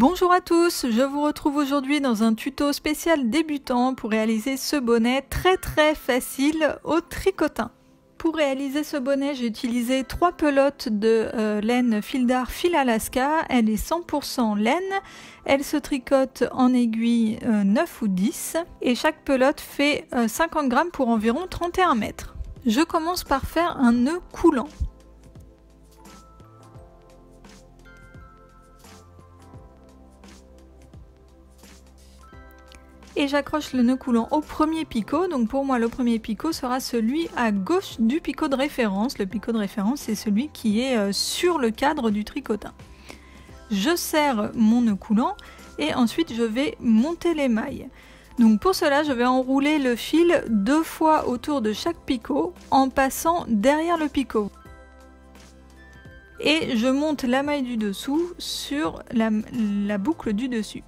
Bonjour à tous, je vous retrouve aujourd'hui dans un tuto spécial débutant pour réaliser ce bonnet très facile au tricotin. Pour réaliser ce bonnet, j'ai utilisé 3 pelotes de laine fil d'art fil Alaska. Elle est 100% laine, elle se tricote en aiguille 9 ou 10 et chaque pelote fait 50 grammes pour environ 31 mètres. Je commence par faire un nœud coulant. Et j'accroche le nœud coulant au premier picot, donc pour moi le premier picot sera celui à gauche du picot de référence. Le picot de référence c'est celui qui est sur le cadre du tricotin. Je serre mon nœud coulant et ensuite je vais monter les mailles. Donc pour cela je vais enrouler le fil 2 fois autour de chaque picot en passant derrière le picot. Et je monte la maille du dessous sur la boucle du dessus.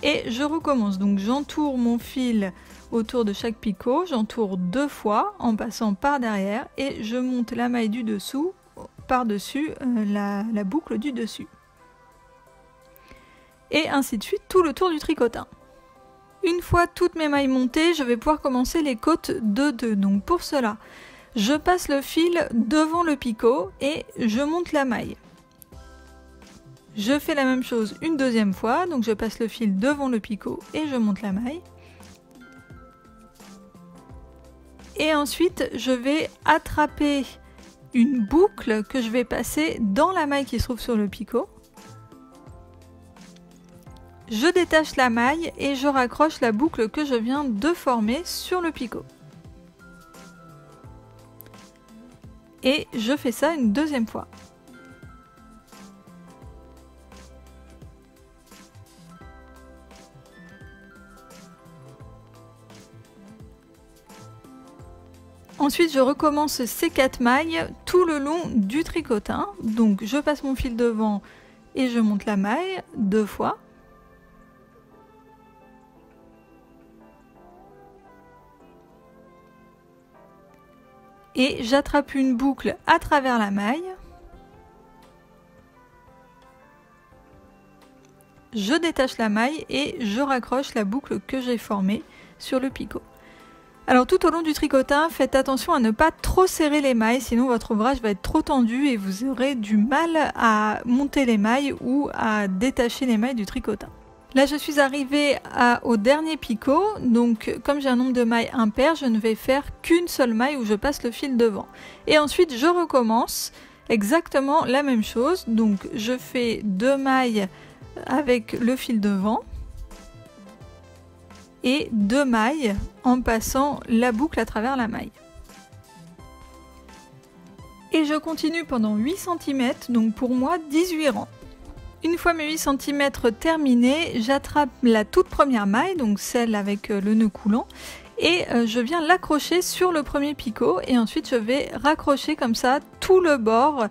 Et je recommence, donc j'entoure mon fil autour de chaque picot, j'entoure 2 fois en passant par derrière et je monte la maille du dessous par-dessus la boucle du dessus. Et ainsi de suite tout le tour du tricotin. Une fois toutes mes mailles montées, je vais pouvoir commencer les côtes de 2. Donc pour cela, je passe le fil devant le picot et je monte la maille. Je fais la même chose une deuxième fois, donc je passe le fil devant le picot et je monte la maille. Et ensuite, je vais attraper une boucle que je vais passer dans la maille qui se trouve sur le picot. Je détache la maille et je raccroche la boucle que je viens de former sur le picot. Et je fais ça une deuxième fois. Ensuite, je recommence ces 4 mailles tout le long du tricotin. Donc, je passe mon fil devant et je monte la maille 2 fois. Et j'attrape une boucle à travers la maille. Je détache la maille et je raccroche la boucle que j'ai formée sur le picot. Alors tout au long du tricotin, faites attention à ne pas trop serrer les mailles, sinon votre ouvrage va être trop tendu et vous aurez du mal à monter les mailles ou à détacher les mailles du tricotin. Là je suis arrivée au dernier picot, donc comme j'ai un nombre de mailles impair, je ne vais faire qu'une seule maille où je passe le fil devant. Et ensuite je recommence exactement la même chose, donc je fais 2 mailles avec le fil devant. Et 2 mailles en passant la boucle à travers la maille. Et je continue pendant 8 cm, donc pour moi 18 rangs. Une fois mes 8 cm terminés, j'attrape la toute première maille, donc celle avec le nœud coulant, et je viens l'accrocher sur le premier picot et ensuite je vais raccrocher comme ça tout le bord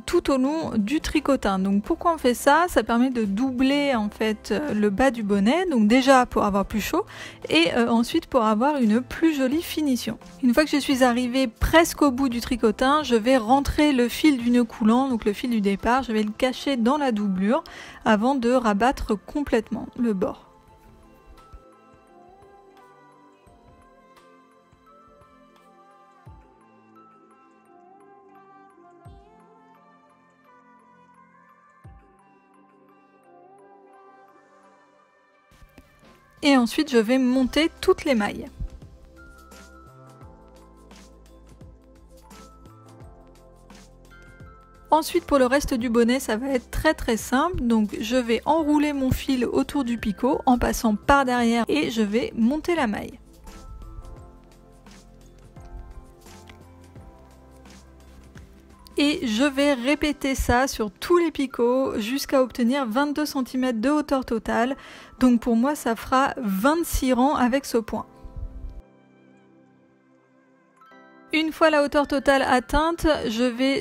tout au long du tricotin. Donc pourquoi on fait ça? Ça permet de doubler en fait le bas du bonnet, donc déjà pour avoir plus chaud et ensuite pour avoir une plus jolie finition. Une fois que je suis arrivée presque au bout du tricotin, je vais rentrer le fil du nœud coulant, donc le fil du départ, je vais le cacher dans la doublure avant de rabattre complètement le bord. Et ensuite je vais monter toutes les mailles. Ensuite pour le reste du bonnet ça va être très simple, donc je vais enrouler mon fil autour du picot en passant par derrière et je vais monter la maille. Et je vais répéter ça sur tous les picots jusqu'à obtenir 22 cm de hauteur totale. Donc pour moi ça fera 26 rangs avec ce point. Une fois la hauteur totale atteinte,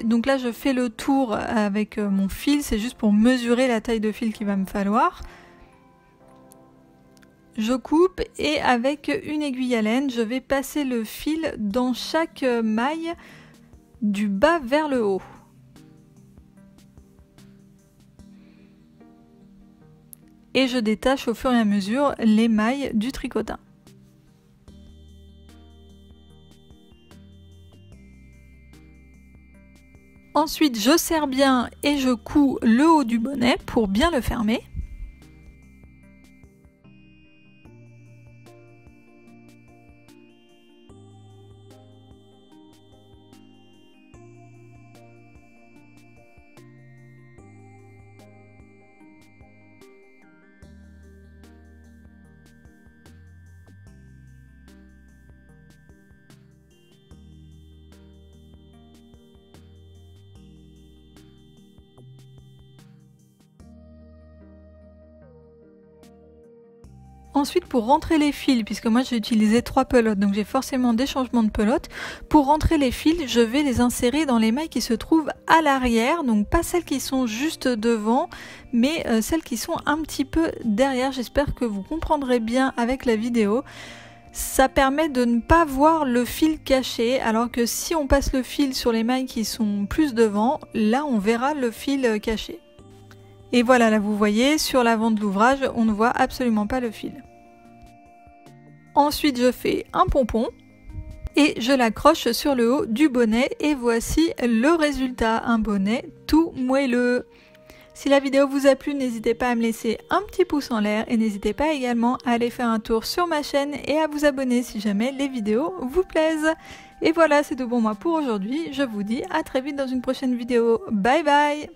donc là je fais le tour avec mon fil, c'est juste pour mesurer la taille de fil qu'il va me falloir. Je coupe et avec une aiguille à laine, je vais passer le fil dans chaque maille du bas vers le haut. et je détache au fur et à mesure les mailles du tricotin. Ensuite, je serre bien et je couds le haut du bonnet pour bien le fermer. Ensuite, pour rentrer les fils, puisque moi j'ai utilisé 3 pelotes, donc j'ai forcément des changements de pelote, pour rentrer les fils, je vais les insérer dans les mailles qui se trouvent à l'arrière, donc pas celles qui sont juste devant, mais celles qui sont un petit peu derrière. J'espère que vous comprendrez bien avec la vidéo. Ça permet de ne pas voir le fil caché, alors que si on passe le fil sur les mailles qui sont plus devant, là on verra le fil caché. Et voilà, là vous voyez, sur l'avant de l'ouvrage, on ne voit absolument pas le fil. Ensuite, je fais un pompon et je l'accroche sur le haut du bonnet et voici le résultat, un bonnet tout moelleux. Si la vidéo vous a plu, n'hésitez pas à me laisser un petit pouce en l'air et n'hésitez pas également à aller faire un tour sur ma chaîne et à vous abonner si jamais les vidéos vous plaisent. Et voilà, c'est tout pour moi pour aujourd'hui. Je vous dis à très vite dans une prochaine vidéo. Bye bye!